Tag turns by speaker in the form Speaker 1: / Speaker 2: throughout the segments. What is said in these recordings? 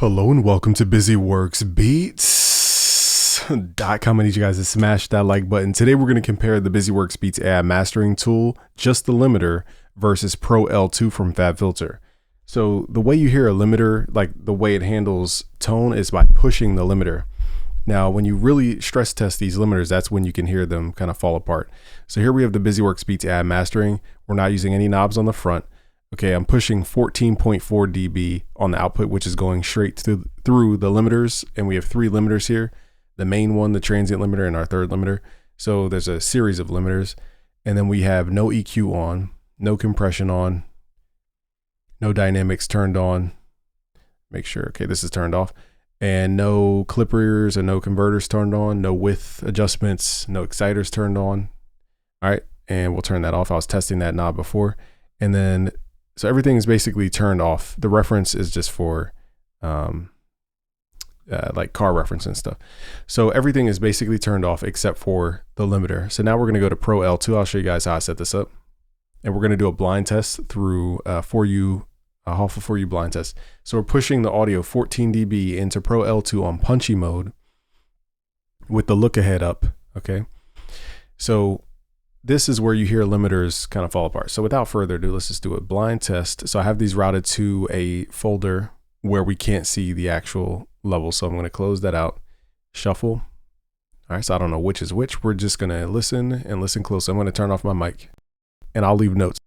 Speaker 1: Hello and welcome to BusyWorksBeats.com. I need you guys to smash that like button. Today we're going to compare the BusyWorks Beats AI mastering tool, just the limiter, versus Pro L2 from Fabfilter. So the way you hear a limiter, like the way it handles tone, is by pushing the limiter. Now, when you really stress test these limiters, that's when you can hear them kind of fall apart. So here we have the BusyWorks Beats AI mastering. We're not using any knobs on the front. Okay, I'm pushing 14.4 dB on the output, which is going straight through the limiters. And we have three limiters here. The main one, the transient limiter, and our third limiter. So there's a series of limiters. And then we have no EQ on, no compression on, no dynamics turned on. Make sure, okay, this is turned off. And no clippers and no converters turned on, no width adjustments, no exciters turned on. All right, and we'll turn that off. I was testing that knob before. And then so everything is basically turned off. The reference is just for like car reference and stuff. So everything is basically turned off except for the limiter. So now we're going to go to Pro L2. I'll show you guys how I set this up. And we're going to do a blind test through For You blind test. So we're pushing the audio 14 dB into Pro L2 on punchy mode with the look ahead up. Okay. So this is where you hear limiters kind of fall apart. So without further ado, let's just do a blind test. So I have these routed to a folder where we can't see the actual level. So I'm going to close that out, shuffle. All right, so I don't know which is which. We're just going to listen and listen close. I'm going to turn off my mic and I'll leave notes.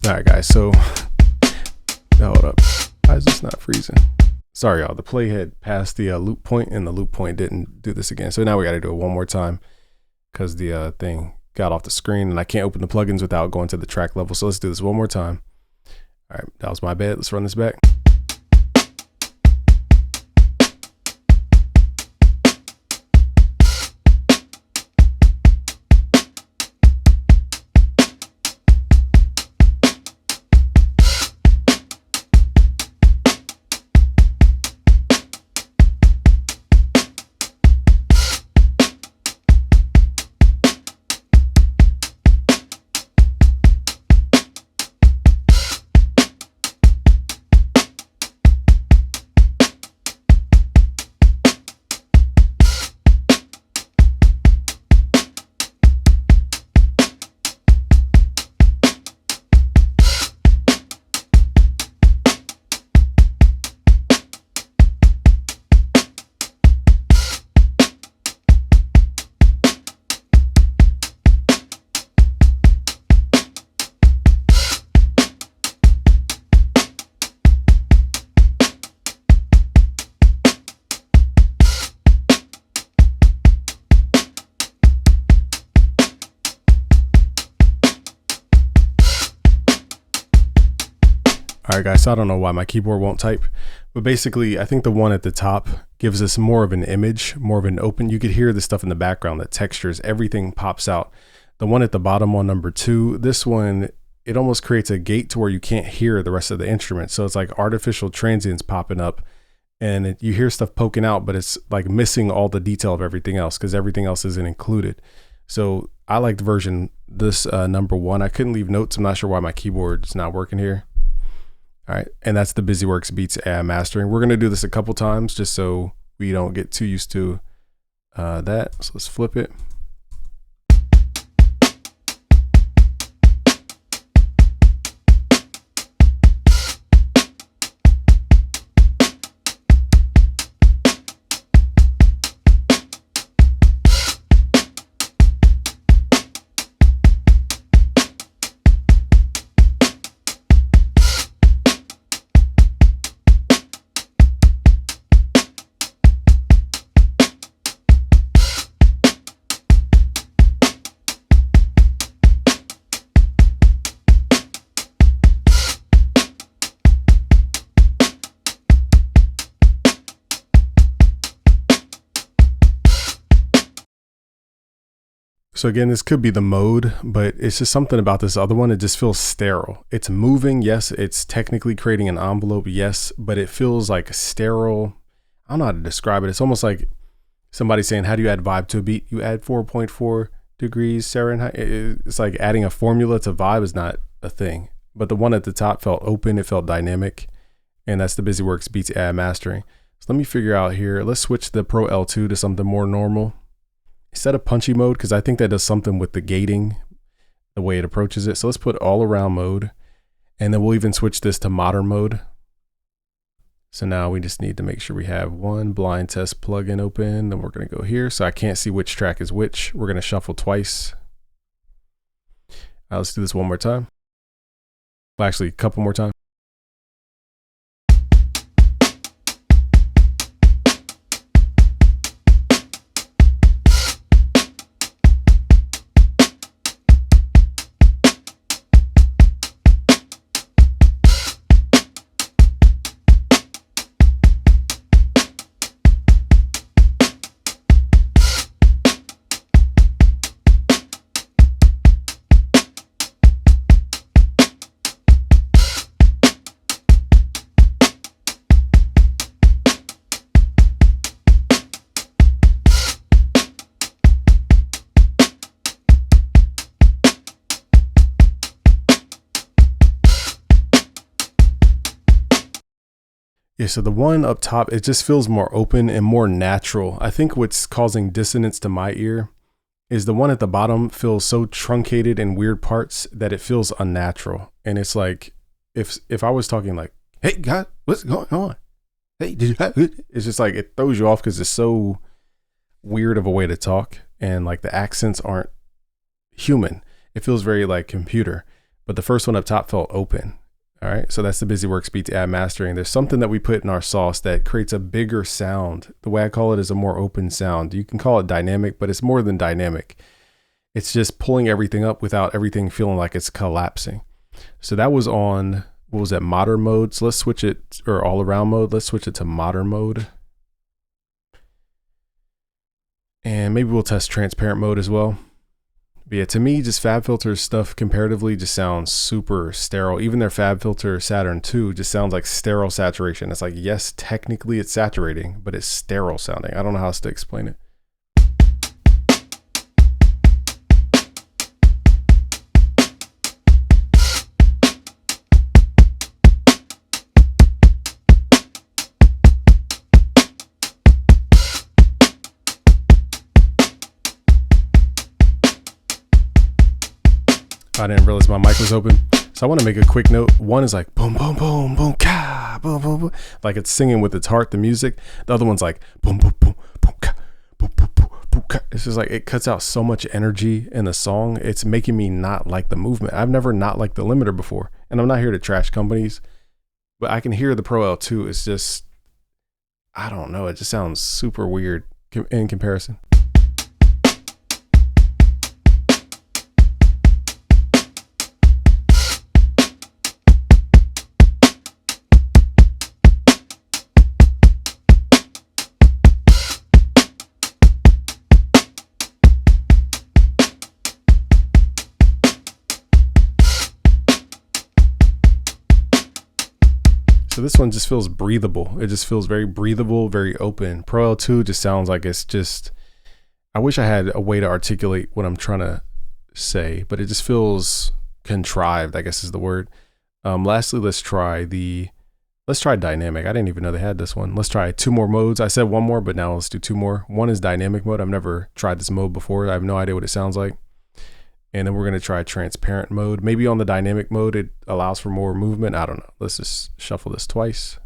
Speaker 1: All right, guys, so hold up. Why is this not freezing? Sorry, y'all. The play had passed the loop point and the loop point didn't do this again. So now we got to do it one more time because the thing got off the screen and I can't open the plugins without going to the track level. So let's do this one more time. All right, that was my bad. Let's run this back. All right, guys, so I don't know why my keyboard won't type, but basically I think the one at the top gives us more of an image, more of an open. You could hear the stuff in the background, the textures, everything pops out. The one at the bottom on number 2, this one, it almost creates a gate to where you can't hear the rest of the instrument. So it's like artificial transients popping up and you hear stuff poking out, but it's like missing all the detail of everything else because everything else isn't included. So I like the version, this number 1. I couldn't leave notes. I'm not sure why my keyboard's not working here. All right, and that's the BusyWorks Beats AI mastering. We're going to do this a couple times just so we don't get too used to that. So let's flip it. So again, this could be the mode, but it's just something about this other one. It just feels sterile. It's moving. Yes, it's technically creating an envelope. Yes, but it feels like sterile. I don't know how to describe it. It's almost like somebody saying, how do you add vibe to a beat? You add 4.4 degrees Fahrenheit. It's like adding a formula to vibe is not a thing. But the one at the top felt open. It felt dynamic. And that's the BusyWorks Beats AI mastering. So let me figure out here. Let's switch the Pro L2 to something more normal. Instead of punchy mode, because I think that does something with the gating, the way it approaches it. So let's put all around mode, and then we'll even switch this to modern mode. So now we just need to make sure we have one blind test plugin open. Then we're going to go here. So I can't see which track is which. We're going to shuffle twice. Let's do this one more time. Well, actually, a couple more times. Yeah, so the one up top, it just feels more open and more natural. I think what's causing dissonance to my ear is the one at the bottom feels so truncated in weird parts that it feels unnatural. And it's like, if I was talking like, hey, God, what's going on? Hey, did you have it? It's just like, it throws you off because it's so weird of a way to talk. And like the accents aren't human. It feels very like computer. But the first one up top felt open. All right, so that's the BusyWorks Beats AI mastering. There's something that we put in our sauce that creates a bigger sound. The way I call it is a more open sound. You can call it dynamic, but it's more than dynamic. It's just pulling everything up without everything feeling like it's collapsing. So that was on, what was that, modern mode? So let's switch it, or all around mode. Let's switch it to modern mode. And maybe we'll test transparent mode as well. But yeah, to me, just Fabfilter stuff comparatively just sounds super sterile. Even their Fabfilter Saturn 2 just sounds like sterile saturation. It's like, yes, technically it's saturating, but it's sterile sounding. I don't know how else to explain it. I didn't realize my mic was open. So I want to make a quick note. One is like boom, boom, boom, boom, ka, boom, boom, boom. Like it's singing with its heart, the music. The other one's like boom, boom, boom, boom, ka, boom, boom, boom, boom, ka. It's just like, it cuts out so much energy in the song. It's making me not like the movement. I've never not liked the limiter before. And I'm not here to trash companies, but I can hear the Pro L2. It's just, I don't know. It just sounds super weird in comparison. So this one just feels breathable. It just feels very breathable, very open. Pro L2 just sounds like it's just, I wish I had a way to articulate what I'm trying to say, but it just feels contrived, I guess is the word. Lastly, let's try dynamic. I didn't even know they had this one. Let's try two more modes. I said one more, but now let's do two more. One is dynamic mode. I've never tried this mode before. I have no idea what it sounds like. And then we're going to try transparent mode. Maybe on the dynamic mode, it allows for more movement. I don't know. Let's just shuffle this twice.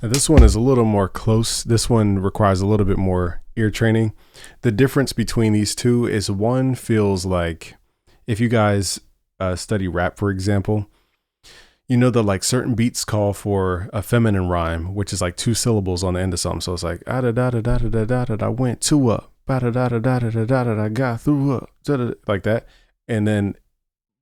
Speaker 1: Now this one is a little more close. This one requires a little bit more ear training. The difference between these two is one feels like, if you guys study rap, for example, you know that like certain beats call for a feminine rhyme, which is like 2 syllables on the end of something. So it's like da da da da da da da da da went to up, da da da da da da da da da got through up, like that. And then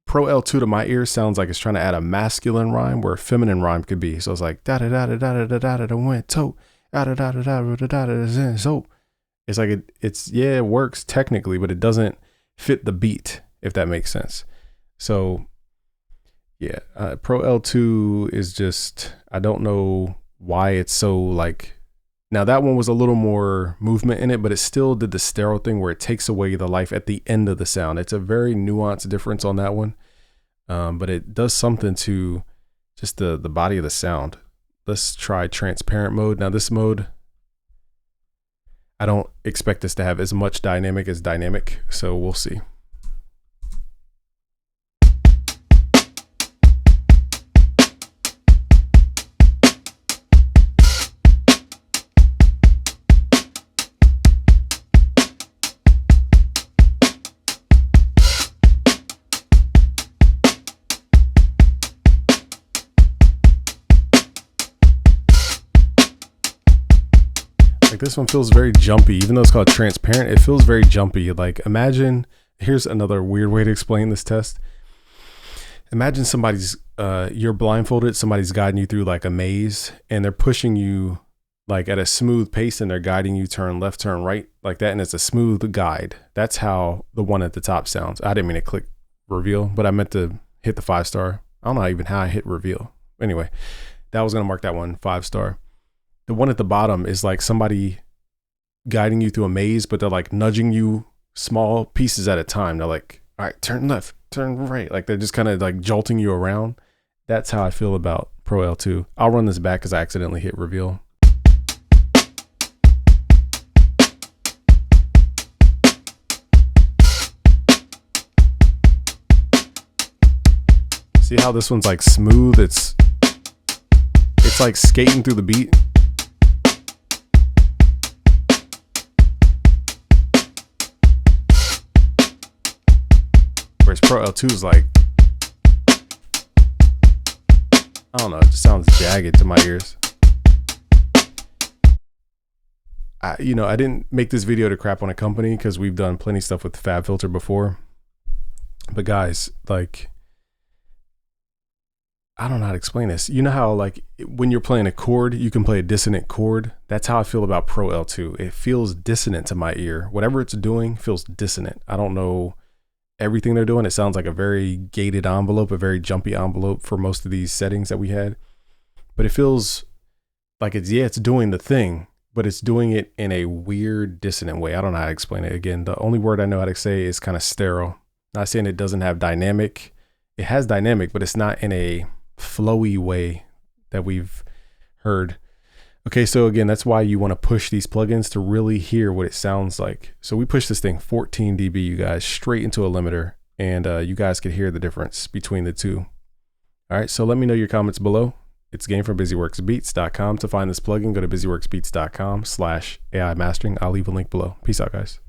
Speaker 1: Pro L2 to my ear sounds like it's trying to add a masculine rhyme where a feminine rhyme could be. So it's like da da da da da da da da da went to da da da da da da da da. So it's like it's yeah, it works technically, but it doesn't fit the beat, if that makes sense. So yeah, Pro L2 is just, I don't know why it's so like, now that one was a little more movement in it, but it still did the stereo thing where it takes away the life at the end of the sound. It's a very nuanced difference on that one, but it does something to just the body of the sound. Let's try transparent mode. Now this mode, I don't expect this to have as much dynamic as dynamic, so we'll see. Like this one feels very jumpy, even though it's called transparent, it feels very jumpy. Like imagine, here's another weird way to explain this test. Imagine somebody's, you're blindfolded, somebody's guiding you through like a maze and they're pushing you like at a smooth pace and they're guiding you turn left, turn right like that. And it's a smooth guide. That's how the one at the top sounds. I didn't mean to click reveal, but I meant to hit the 5-star. I don't know even how I hit reveal. Anyway, that was going to mark that one 5-star. The one at the bottom is like somebody guiding you through a maze, but they're like nudging you small pieces at a time. They're like, all right, turn left, turn right. Like they're just kind of like jolting you around. That's how I feel about Pro L2. I'll run this back because I accidentally hit reveal. See how this one's like smooth? It's like skating through the beat. Whereas Pro L2 is like, I don't know, it just sounds jagged to my ears. I didn't make this video to crap on a company because we've done plenty of stuff with Fabfilter before. But guys, like, I don't know how to explain this. You know how like when you're playing a chord, you can play a dissonant chord? That's how I feel about Pro L2. It feels dissonant to my ear. Whatever it's doing feels dissonant. I don't know everything they're doing. It sounds like a very gated envelope, a very jumpy envelope for most of these settings that we had. But it feels like it's doing the thing, but it's doing it in a weird dissonant way. I don't know how to explain it. Again, the only word I know how to say is kind of sterile. Not saying it doesn't have dynamic. It has dynamic, but it's not in a flowy way that we've heard. Okay, so again, that's why you want to push these plugins to really hear what it sounds like. So we push this thing 14 dB, you guys, straight into a limiter, and you guys could hear the difference between the two. All right, so let me know your comments below. It's Game from BusyWorksBeats.com. To find this plugin, go to BusyWorksBeats.com/AI mastering. I'll leave a link below. Peace out, guys.